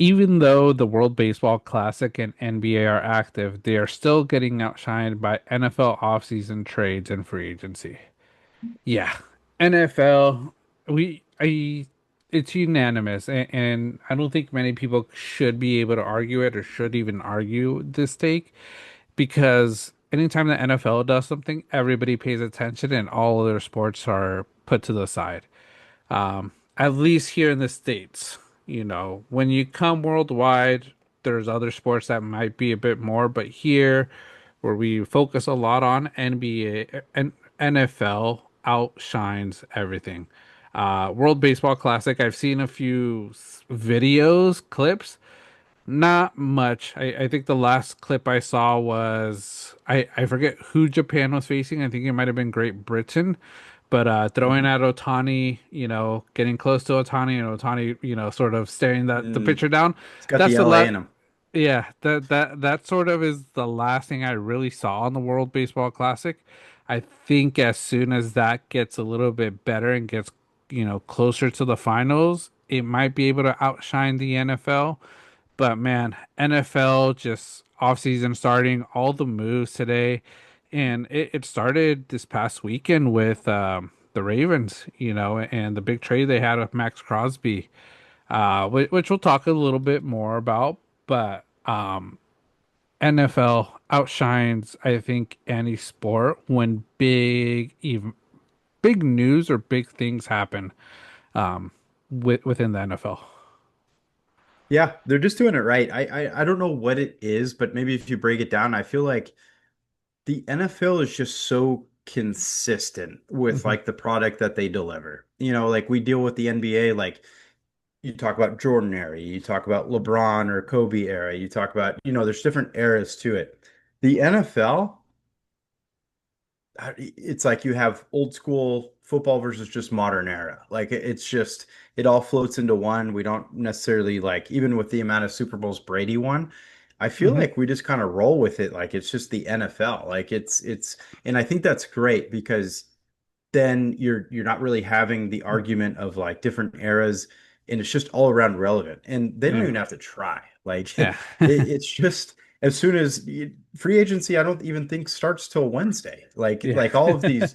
even though the World Baseball Classic and NBA are active, they are still getting outshined by NFL offseason trades and free agency. Yeah, NFL, it's unanimous, and I don't think many people should be able to argue it or should even argue this take because anytime the NFL does something, everybody pays attention and all other sports are put to the side. At least here in the States, when you come worldwide, there's other sports that might be a bit more, but here where we focus a lot on NBA and NFL outshines everything. World Baseball Classic, I've seen a few videos, clips, not much. I think the last clip I saw was I forget who Japan was facing. I think it might have been Great Britain. But throwing Mhm. at Otani, getting close to Otani and Otani, sort of staring the Mm, pitcher down. it's got That's the the LA la in him. Yeah, that sort of is the last thing I really saw on the World Baseball Classic. I think as soon as that gets a little bit better and gets, closer to the finals, it might be able to outshine the NFL. But man, NFL just offseason starting, all the moves today. And it started this past weekend with the Ravens, and the big trade they had with Max Crosby, which we'll talk a little bit more about. But NFL outshines, I think, any sport when even big news or big things happen within the NFL. Yeah, they're just doing it right. I don't know what it is, but maybe if you break it down, I feel like the NFL is just so consistent with Hmm. like the product that they deliver. Like we deal with the NBA, like you talk about Jordan era, you talk about LeBron or Kobe era, you talk about, there's different eras to it. The NFL, it's like you have old school football versus just modern era. Like it's just it all floats into one. We don't necessarily like even with the amount of Super Bowls Brady won, I feel Hmm. like we just kind of roll with it like it's just the NFL. Like it's and I think that's great because then you're not really having the argument of like different eras and it's just all around relevant and they don't Yeah. even have to try like Yeah. it's just as soon as free agency I don't even think starts till Wednesday Yeah. like all of these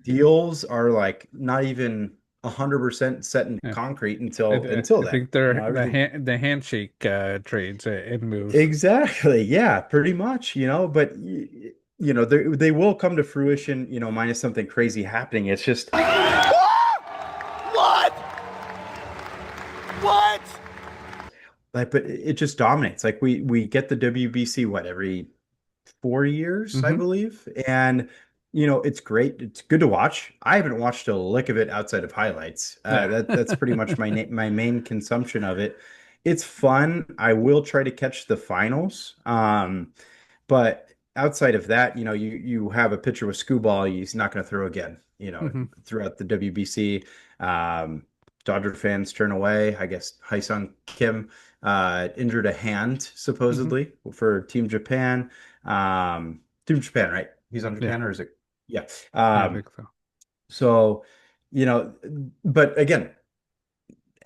deals are like not even 100% set in Yeah. concrete I, until I then think they're everything the handshake trades and moves. exactly yeah pretty much but they will come to fruition minus something crazy happening it's just What? What? like, but it just dominates. Like we get the WBC what every 4 years, I Hmm. believe, and it's great. It's good to watch. I haven't watched a lick of it outside of highlights. Yeah. That's pretty much my main consumption of it. It's fun. I will try to catch the finals. But outside of that, you have a pitcher with Screwball, he's not going to throw again, Hmm. throughout the WBC. Um, Dodger fans turn away. I guess Haesung Kim injured a hand Hmm. supposedly for Team Japan. Team Japan, right? He's on Yeah. Japan or is it? Yeah. Yeah, I Um, think so. so, you know, but again,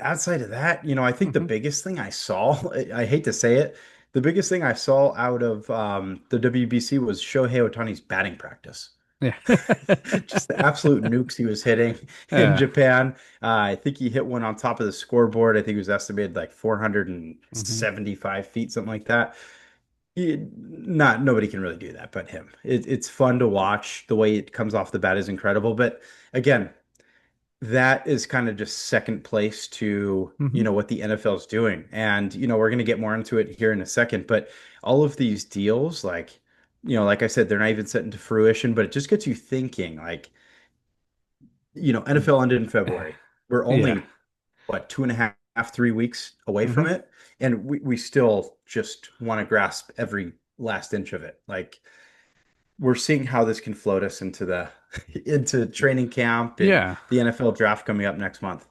outside of that, I think the Hmm. biggest thing I saw, I hate to say it, the biggest thing I saw out of the WBC was Shohei Ohtani's batting practice. Yeah. Just the absolute nukes he was hitting in Yeah. Japan. I think he hit one on top of the scoreboard. I think it was estimated like Hmm. 475 feet, something like that. Not nobody can really do that but him. It's fun to watch. The way it comes off the bat is incredible. But again, that is kind of just second place to, Hmm. what the NFL is doing. And, we're going to get more into it here in a second, but all of these deals, like, like I said, they're not even set into fruition, but it just gets you thinking, like, NFL ended in February. We're Yeah. only, what, 2.5, 3 weeks away from Hmm. it. And we still just want to grasp every last inch of it. Like, we're seeing how this can float us into the into training camp and Yeah. the NFL draft coming up next month.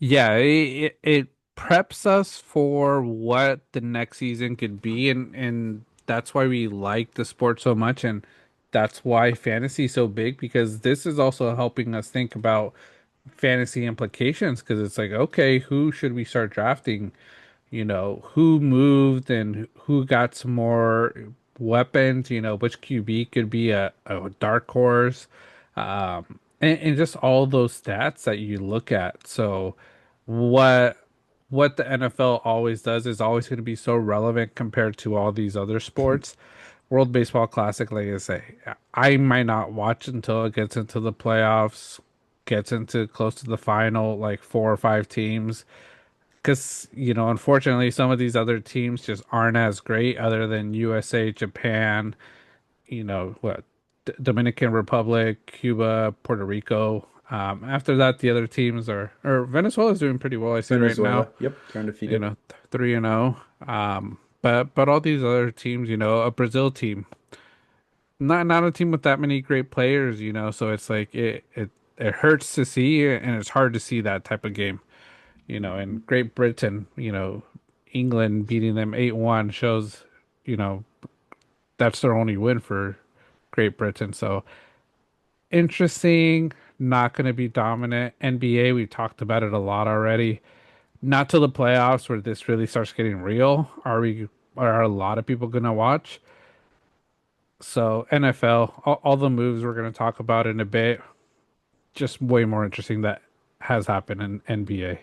Yeah, it preps us for what the next season could be, and that's why we like the sport so much, and that's why fantasy is so big because this is also helping us think about fantasy implications because it's like, okay, who should we start drafting? who moved and who got some more weapons, which QB could be a dark horse, and just all those stats that you look at. So what what the NFL always does is always going to be so relevant compared to all these other sports. World Baseball Classic, like I say, I might not watch until it gets into the playoffs, gets into close to the final, like four or five teams. Because, unfortunately, some of these other teams just aren't as great, other than USA, Japan, what, Dominican Republic, Cuba, Puerto Rico. After that, the other teams or Venezuela's doing pretty well, I see right now, Venezuela. Yep, they're undefeated. 3-0. But all these other teams, a Brazil team, not a team with that many great players, so it's like it hurts to see and it's hard to see that type of game. In Great Britain, England beating them 8-1 shows, you know, that's their only win for Great Britain. So interesting, not going to be dominant. NBA, we talked about it a lot already. Not till the playoffs where this really starts getting real. Are a lot of people going to watch? So NFL, all the moves we're going to talk about in a bit, just way more interesting that has happened in NBA.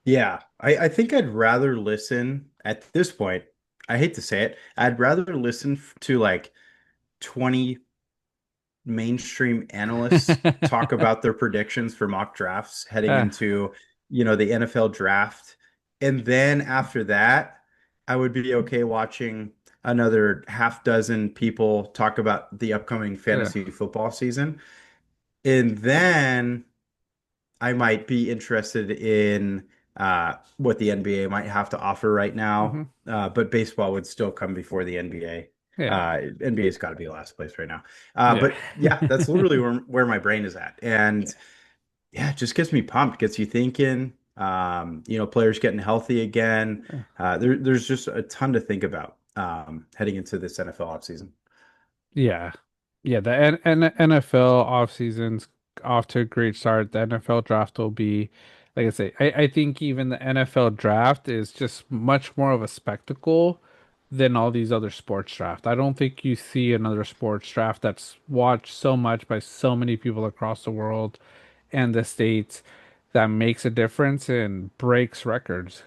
Yeah, I think I'd rather listen at this point. I hate to say it. I'd rather listen to like 20 mainstream analysts talk about their predictions for mock drafts heading Uh, into, the NFL draft. And then after that, I would be okay watching another half dozen people talk about the upcoming yeah. fantasy football season. And then I might be interested in what the NBA might have to offer right now. Hmm. But baseball would still come before the NBA. Yeah. NBA's got to be last place right now. Yeah. But yeah, that's literally where my brain is at. And yeah, it just gets me pumped, gets you thinking. Players getting healthy again. There's just a ton to think about heading into this NFL offseason. Yeah. Yeah, the NFL offseason's off to a great start. The NFL draft will be, like I say, I think even the NFL draft is just much more of a spectacle than all these other sports draft. I don't think you see another sports draft that's watched so much by so many people across the world and the states that makes a difference and breaks records.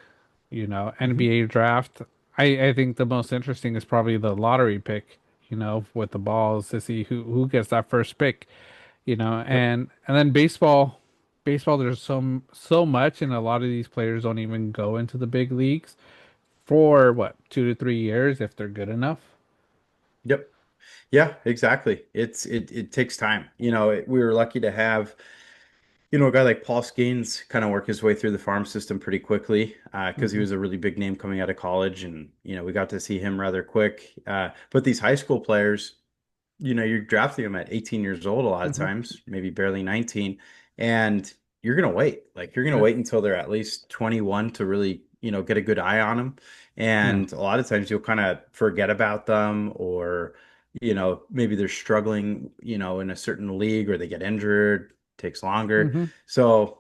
Hmm. NBA draft. I think the most interesting is probably the lottery pick, with the balls to see who gets that first pick, Yep. and then baseball there's so much and a lot of these players don't even go into the big leagues for what, 2 to 3 years if they're good enough. Yep. Yeah, exactly. It takes time. We were lucky to have a guy like Paul Skeens kind of work his way through the farm system pretty quickly because he Hmm. was a really big name coming out of college, and we got to see him rather quick. But these high school players, you're drafting them at 18 years old a lot of Hmm. times, maybe barely 19, and you're gonna wait. Like you're gonna Yeah. wait until they're at least 21 to really, get a good eye on them. Yeah. And a lot of times you'll kind of forget about them, or maybe they're struggling, in a certain league, or they get injured, takes longer. Hmm. So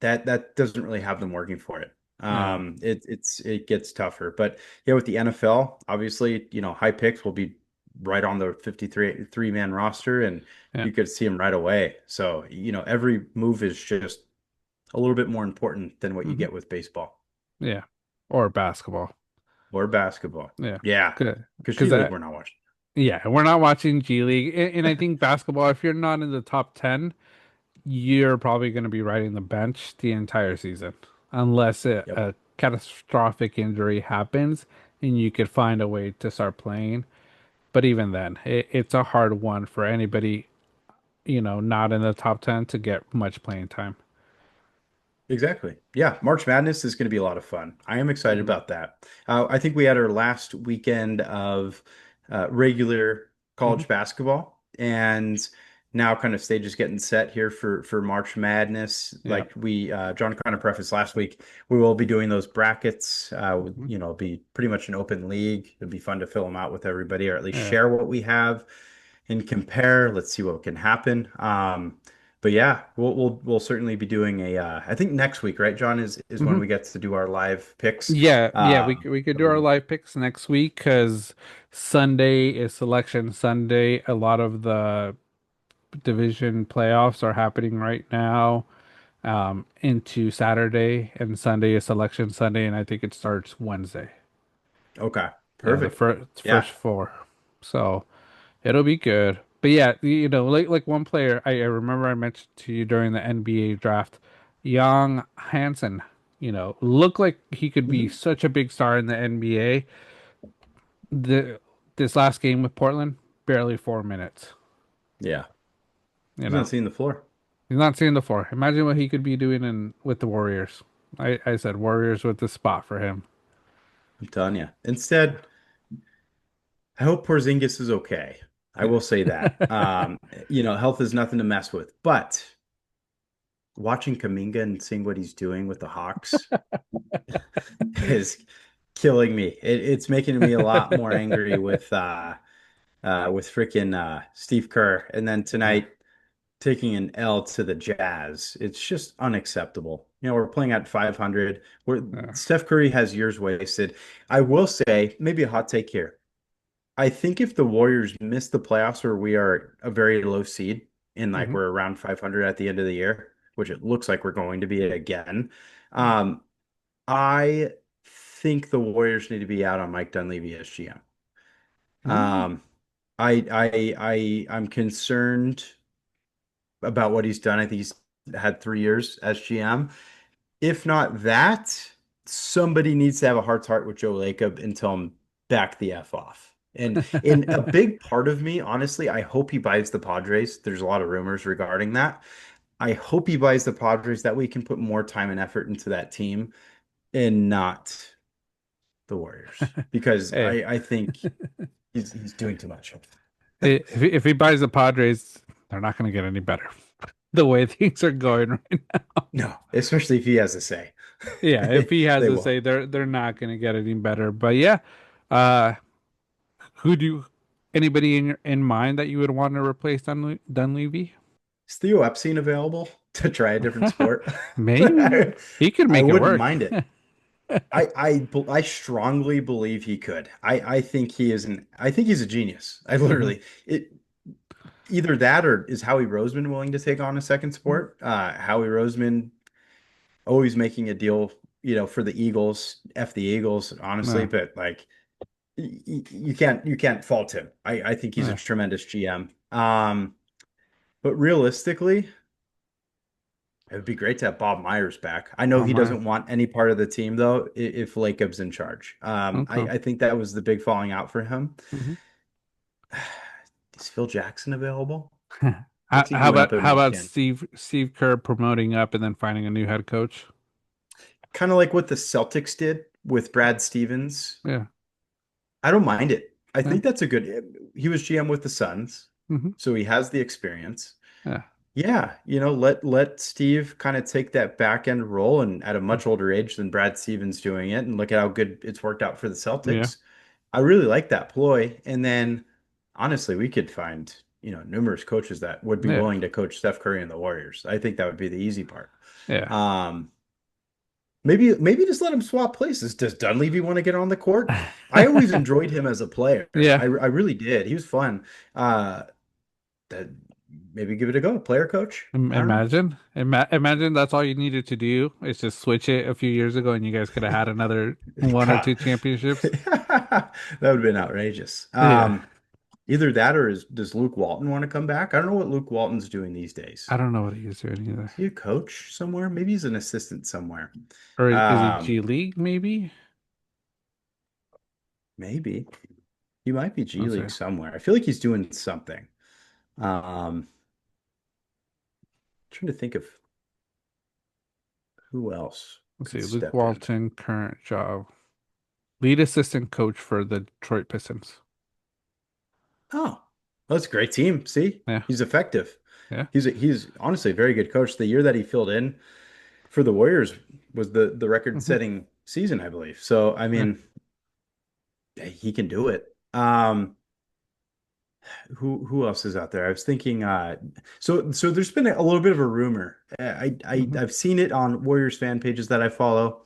that doesn't really have them working for it. Yeah. It gets tougher. But yeah, with the NFL, obviously, high picks will be right on the 53 three-man roster, and Yeah. you could see them right away. So, every move is just a little bit more important than what you Hmm. get with baseball Yeah. Or basketball. or basketball. Yeah. Yeah, Good. because G Because League we're not watching. yeah, we're not watching G League. And I think basketball, if you're not in the top 10, you're probably going to be riding the bench the entire season, unless Yep. a catastrophic injury happens and you could find a way to start playing. But even then, it's a hard one for anybody, not in the top 10 to get much playing time. Exactly. Yeah, March Madness is going to be a lot of fun. I am excited Mhm. about that. I think we had our last weekend of regular Mhm. college basketball, and now kind of stage is getting set here for March Madness. Yeah. Like John kind of prefaced last week, we will be doing those brackets. Mhm. It'll be pretty much an open league. It'll be fun to fill them out with everybody, or at least Yeah. share what we have and compare. Let's see what can happen. But yeah, we'll certainly be doing a I think next week, right, John, is when Hmm. we get to do our live picks. Yeah, Um we could do our live picks next week because Sunday is selection Sunday. A lot of the division playoffs are happening right now, into Saturday, and Sunday is selection Sunday, and I think it starts Wednesday. okay, Yeah, the perfect. first Yeah. four. So it'll be good. But yeah, like one player I remember I mentioned to you during the NBA draft, Young Hansen, looked like he could be Mhm. such a big star in the NBA. The This last game with Portland, barely 4 minutes. Yeah. You He's not know, seeing the floor. he's not seeing the floor. Imagine what he could be doing in with the Warriors. I said Warriors with the spot for him. I'm telling you. Instead, I hope Porzingis is okay. I will say that. Health is nothing to mess with. But watching Kaminga and seeing what he's doing with the Hawks is killing me. It's making me a lot more angry with freaking Steve Kerr. And then Yeah. tonight taking an L to the Jazz. It's just unacceptable. We're playing at 500. Where Yeah. Steph Curry has years wasted. I will say, maybe a hot take here. I think if the Warriors miss the playoffs where we are a very low seed and like Hmm. we're around 500 at the end of the year, which it looks like we're going to be again, um, I think the Warriors need to be out on Mike Dunleavy as GM. Mm. Um, I'm concerned about what he's done. I think he's had 3 years as GM. If not that, somebody needs to have a heart to heart with Joe Lacob and tell him back the F off. And in a big part of me, honestly, I hope he buys the Padres. There's a lot of rumors regarding that. I hope he buys the Padres. That way he can put more time and effort into that team and not the Warriors. Because Hey, I think he's doing too much. if he buys the Padres, they're not going to get any better. The way things are going right now. No, especially if he has a say. Yeah, if he has They to won't. say they're not going to get any better. But yeah, uh, who do you, anybody in mind that you would want to replace Dunleavy? Is Theo Epstein available to try a different sport? Maybe I, he could I make it wouldn't work. mind it. I strongly believe he could. I think I think he's a genius. I Hmm. literally it either that or is Howie Roseman willing to take on a second sport? Howie Roseman always making a deal, for the Eagles, F the Eagles, honestly, Yeah, but like you can't fault him. I think he's a yeah. tremendous GM. But realistically, it would be great to have Bob Myers back. I know Oh he my. doesn't want any part of the team though, if Lacob's in charge. Okay. I think that was the big falling out for him. Hmm. Is Phil Jackson available? What's he How doing up about in how about Washington? Steve Kerr promoting up and then finding a new head coach? Kind of like what the Celtics did with Brad Stevens. Yeah, I don't mind it. I yeah. think that's a good. He was GM with the Suns, Hmm. so he has the experience. Yeah, Yeah, let Steve kind of take that back end role and at a much older age than Brad Stevens doing it, and look at how good it's worked out for the yeah, Celtics. I really like that ploy. And then honestly, we could find, numerous coaches that would be yeah, willing to coach Steph Curry and the Warriors. I think that would be the easy part. yeah, Um, maybe just let him swap places. Does Dunleavy want to get on the court? I always enjoyed him as a player. yeah. I really did. He was fun. That maybe give it a go. Player coach? I don't know. Imagine that's all you needed to do is just switch it a few years ago, and you guys could have had another one or God. two championships. That would have been outrageous. Yeah, Either that or does Luke Walton want to come back? I don't know what Luke Walton's doing these days. I don't know what he's doing either. Is he a coach somewhere? Maybe he's an assistant somewhere. Or is he Um, G League? Maybe. maybe he might be G Let's see. League somewhere. I feel like he's doing something. Trying to think of who else Let's could see. Luke step in. Walton, current job, lead assistant coach for the Detroit Pistons. Oh, that's a great team. See, Yeah, he's effective. yeah. He's honestly a very good coach. The year that he filled in for the Warriors was the Hmm. record-setting season, I believe. So, I Yeah. mean, he can do it. who else is out there? I was thinking so there's been a little bit of a rumor. Hmm. I've seen it on Warriors fan pages that I follow.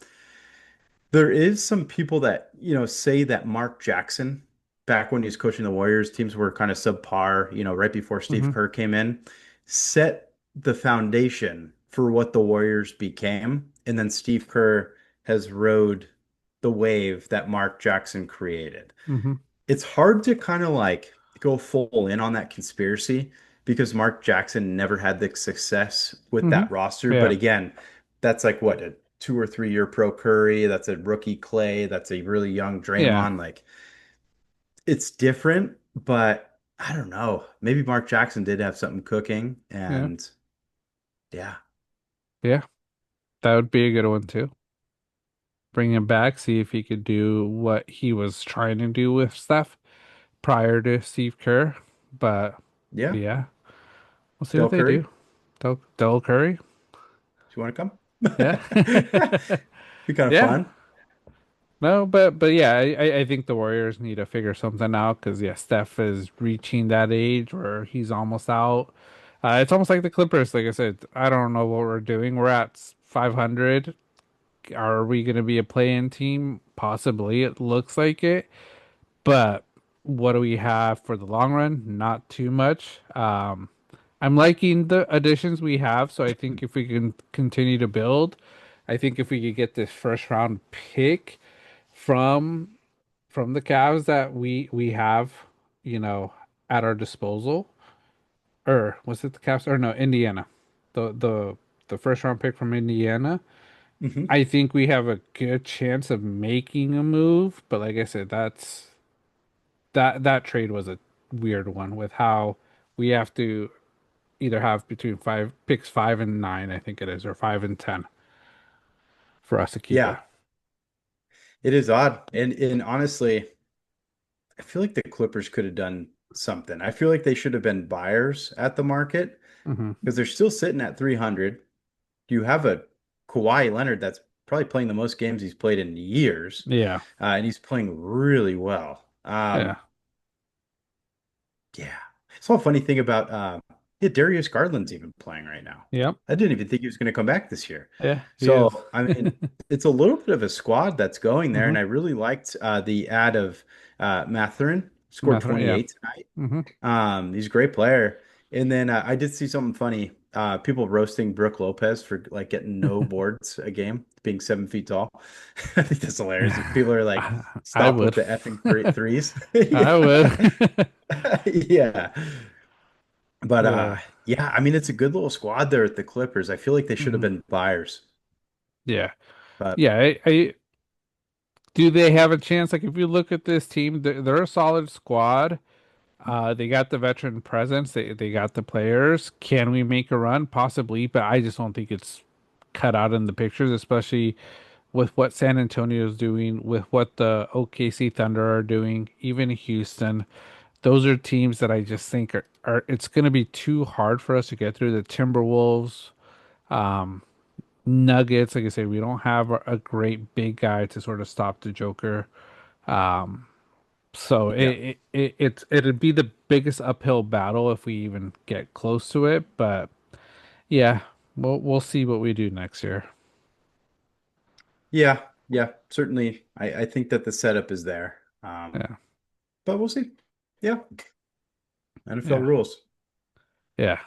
There is some people that, say that Mark Jackson, back when he was coaching the Warriors, teams were kind of subpar, right before Steve Hmm. Kerr came in, set the foundation for what the Warriors became. And then Steve Kerr has rode the wave that Mark Jackson created. Hmm. It's hard to kind of like go full in on that conspiracy because Mark Jackson never had the success with Hmm. that roster. But Yeah. again, that's like what, a 2 or 3 year pro Curry, that's a rookie Clay, that's a really young Yeah. Draymond. Like it's different, but I don't know. Maybe Mark Jackson did have something cooking, Yeah. and yeah, Yeah. That would be a good one too. Bring him back, see if he could do what he was trying to do with Steph prior to Steve Kerr. But yeah. yeah, we'll see what Del they Curry, do. Del Curry. do you want to Yeah. come? Be kind of Yeah. fun. No, but yeah, I think the Warriors need to figure something out because yeah, Steph is reaching that age where he's almost out. It's almost like the Clippers. Like I said, I don't know what we're doing. We're at 500. Are we going to be a play-in team? Possibly. It looks like it. But what do we have for the long run? Not too much. I'm liking the additions we have, so I think if we can continue to build, I think if we could get this first round pick from the Cavs that we have, you know, at our disposal, or was it the Cavs or no, Indiana, the first round pick from Indiana. Hmm. I think we have a good chance of making a move, but like I said, that trade was a weird one with how we have to either have between five picks 5 and 9, I think it is, or 5 and 10 for us to keep it. Yeah, it is odd. And honestly, I feel like the Clippers could have done something. I feel like they should have been buyers at the market Hmm. because they're still sitting at 300. You have a Kawhi Leonard that's probably playing the most games he's played in years, Yeah, and he's playing really well. yeah, Yeah. It's a funny thing about yeah, Darius Garland's even playing right now. yep, I didn't even think he was going to come back this year. yeah, he is. So, I mean, it's a little bit of a squad that's going there, Hmm. and I really liked the ad of Mathurin, scored Matherin, yeah. 28 tonight. Hmm. He's a great player. And then I did see something funny. People roasting Brooke Lopez for like getting no boards a game, being 7 feet tall. I think that's hilarious. People are like, I stop with would. the effing threes. I Yeah. would. Yeah. But Yeah. yeah, I mean it's a good little squad there at the Clippers. I feel like they should have Hmm. been buyers. Yeah. But Yeah. I do they have a chance? Like if you look at this team, they're a solid squad. They got the veteran presence. They got the players. Can we make a run? Possibly, but I just don't think it's cut out in the pictures, especially with what San Antonio is doing, with what the OKC Thunder are doing, even Houston. Those are teams that I just think are it's going to be too hard for us to get through. The Timberwolves, Nuggets, like I say, we don't have a great big guy to sort of stop the Joker. So yeah. it'd be the biggest uphill battle if we even get close to it. But yeah, we'll see what we do next year. Yeah, yeah, certainly. I think that the setup is there. Yeah, But we'll see. Yeah, NFL yeah, rules. yeah.